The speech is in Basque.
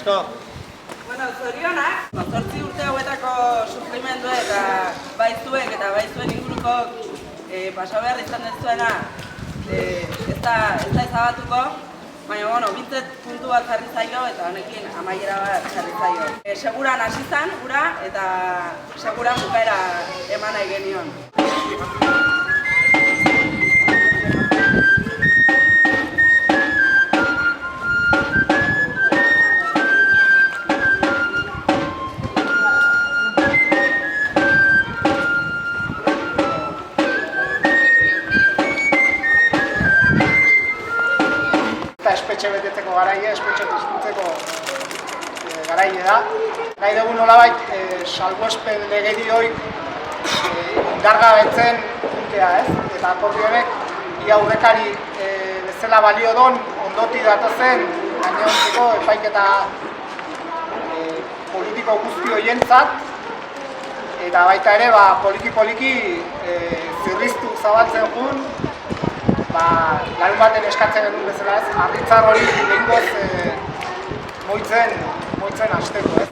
asko. Bueno, zorionak, 8 urte hauetako sufrimendu eta bai zuek eta bai zuen inguruko pasa behar izan dezuena ez da ezabatuko, baina, bueno, bintzet puntu bat jarri zaio eta honekin amaiera bat jarri zaio. Seguran hasi zan, ura, eta seguran bukaera eman nahi genion. Espetxe betetzeko garaile, espetxe piztutzeko garaile da. Nahi dugu nolabait salbuespen legedioik indargabetzen puntea, ez? Eta akordio honek ia aurrekari bezala balio don ondoti datozen gainontzeko epaiketa politiko guzti horientzat eta baita ere poliki-poliki zirriztu zabaltzen jun larun baten eskatzen genuen bezala ez, harritzar hori lehenkoz moitzen hasteko ez.